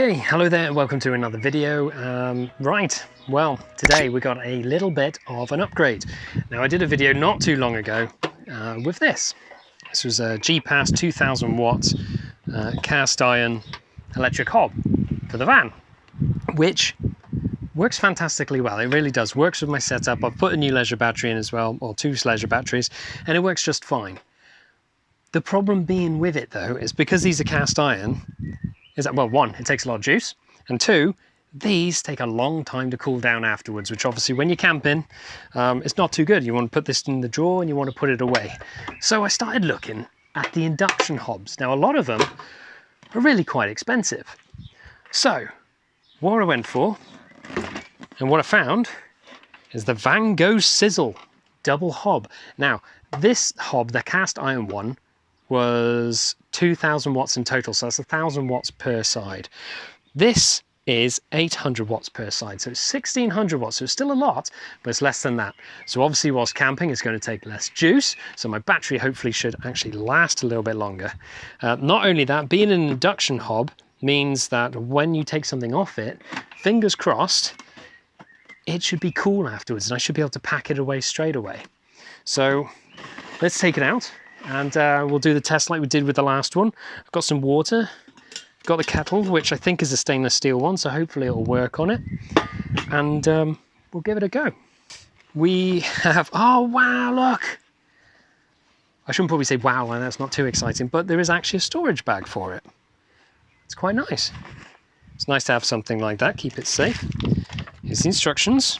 Okay, hello there, welcome to another video. Right, well, today we got a little bit of an upgrade. Now, I did a video not too long ago with this. This was a G-Pass 2000 watts cast iron electric hob for the van, which works fantastically well. It really does. Works with my setup. I've put a new leisure battery in as well, or two leisure batteries, and it works just fine. The problem being with it though is because these are cast iron, is that, well, one, it takes a lot of juice, and two, these take a long time to cool down afterwards, which obviously when you're camping, it's not too good. You want to put this in the drawer and you want to put it away. So I started looking at the induction hobs. Now, a lot of them are really quite expensive. So what I went for and what I found is the Vango Sizzle double hob. Now, this hob, the cast iron one, was 2000 watts in total, so that's 1000 watts per side. This is 800 watts per side, so it's 1600 watts, so it's still a lot, but it's less than that. So obviously whilst camping, it's going to take less juice, so my battery hopefully should actually last a little bit longer. Not only that, being an induction hob means that when you take something off it, fingers crossed, it should be cool afterwards, and I should be able to pack it away straight away. So let's take it out. And we'll do the test like we did with the last one. I've got some water, got the kettle, which I think is a stainless steel one, so hopefully it'll work on it. And we'll give it a go. We have, oh wow, look! I shouldn't probably say wow, and that's not too exciting, but there is actually a storage bag for it. It's quite nice. It's nice to have something like that, keep it safe. Here's the instructions.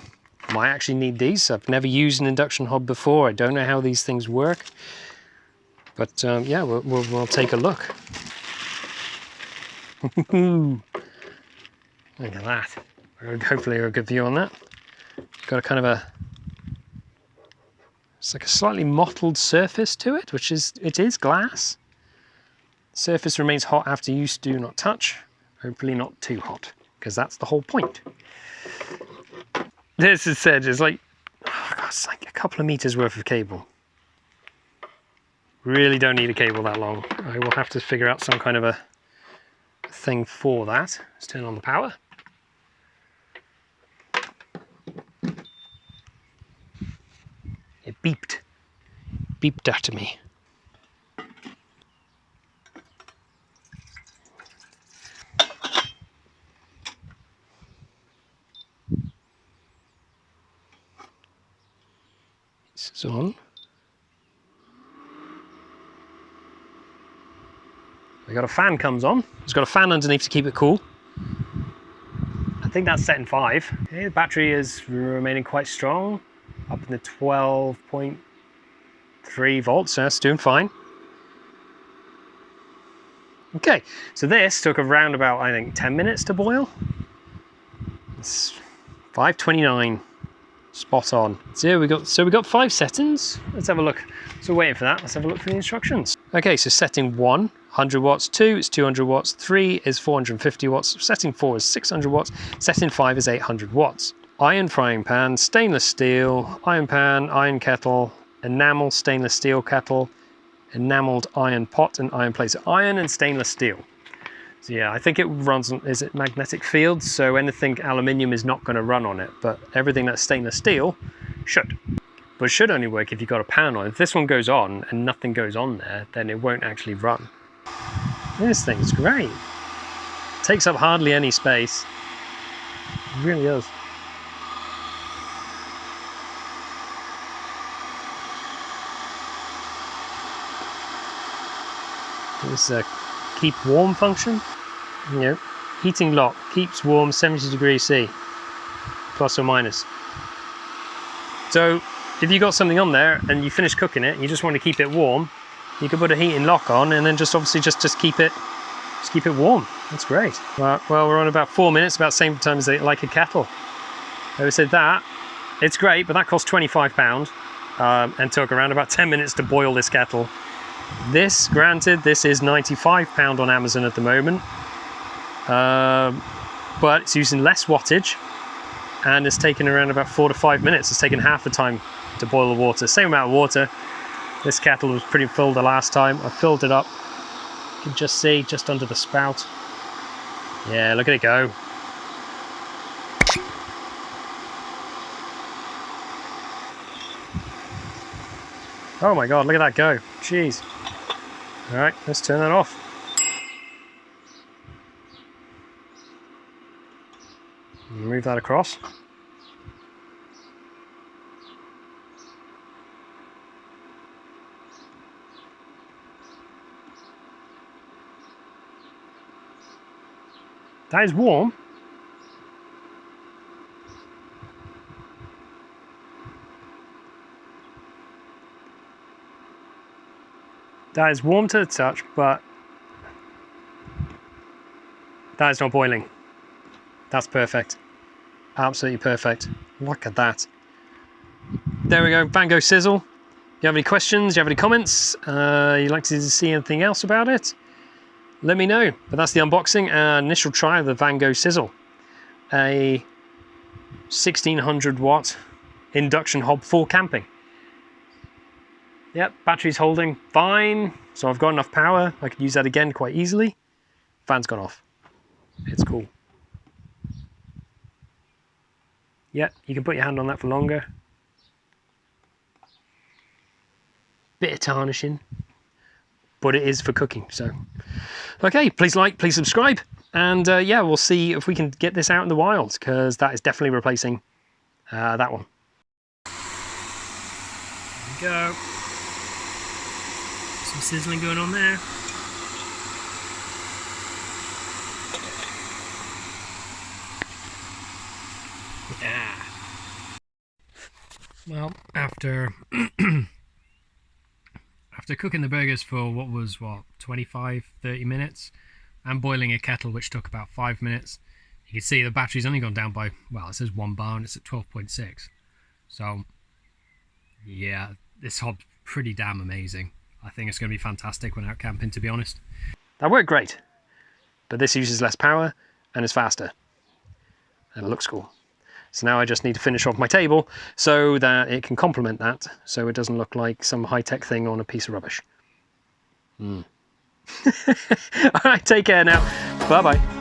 Might actually need these. I've never used an induction hob before. I don't know how these things work. But yeah, we'll take a look. Look at that. Hopefully a good view on that. Got a kind of a, it's like a slightly mottled surface to it, which is, it is glass. Surface remains hot after use, do not touch. Hopefully not too hot, because that's the whole point. This is said, it's like, oh God, it's like a couple of meters worth of cable. Really don't need a cable that long. I will have to figure out some kind of a thing for that. Let's turn on the power. It beeped. Beeped after me. This is on. We got a fan comes on. It's got a fan underneath to keep it cool. I think that's set in 5. Okay, the battery is remaining quite strong, up in the 12.3 volts, so that's doing fine. Okay, so this took around about, I think, 10 minutes to boil. It's 5:29, spot on. So we got 5 settings. Let's have a look. So waiting for that, let's have a look for the instructions. Okay, so setting 1, 100 watts, 2 is 200 watts, 3 is 450 watts, setting 4 is 600 watts, setting 5 is 800 watts. Iron frying pan, stainless steel, iron pan, iron kettle, enamel stainless steel kettle, enameled iron pot and iron plate. So iron and stainless steel. So yeah, I think it runs on, is it magnetic field? So anything aluminium is not going to run on it, but everything that's stainless steel should. But it should only work if you've got a pan on. If this one goes on and nothing goes on there, then it won't actually run. This thing's great. It takes up hardly any space. It really does. This is a keep warm function. You know, heating lock, keeps warm 70 degrees C, plus or minus. So if you got something on there and you finish cooking it and you just want to keep it warm, you can put a heating lock on and then just obviously just keep it warm. That's great. Well, we're on about 4 minutes, about the same time as like a kettle. I would say that it's great, but that cost £25 and took around about 10 minutes to boil this kettle. This, granted, this is £95 on Amazon at the moment, but it's using less wattage and it's taken around about 4 to 5 minutes. It's taken half the time to boil the water. Same amount of water. This kettle was pretty full the last time. I filled it up. You can just see just under the spout. Yeah, look at it go. Oh my god, look at that go. Jeez. Alright, let's turn that off. Move that across. That is warm. That is warm to the touch, but that is not boiling. That's perfect. Absolutely perfect. Look at that. There we go, Vango Sizzle. You have any questions? You have any comments? You'd like to see anything else about it? Let me know. But that's the unboxing and initial try of the Vango Sizzle. A 1600 watt induction hob for camping. Yep, battery's holding fine. So I've got enough power. I could use that again quite easily. Fan's gone off. It's cool. Yep, you can put your hand on that for longer. Bit of tarnishing, but it is for cooking. So, okay, please like, please subscribe, and yeah, we'll see if we can get this out in the wild, because that is definitely replacing that one. There we go. Some sizzling going on there. Yeah. Well, after cooking the burgers for what 25-30 minutes and boiling a kettle which took about 5 minutes, you can see the battery's only gone down by, well, it says 1 bar and it's at 12.6. So yeah, this hob's pretty damn amazing. I think it's going to be fantastic when out camping, to be honest. That worked great, but this uses less power and is faster and it looks cool. So now I just need to finish off my table so that it can complement that, so it doesn't look like some high-tech thing on a piece of rubbish. All right, take care now. Bye-bye.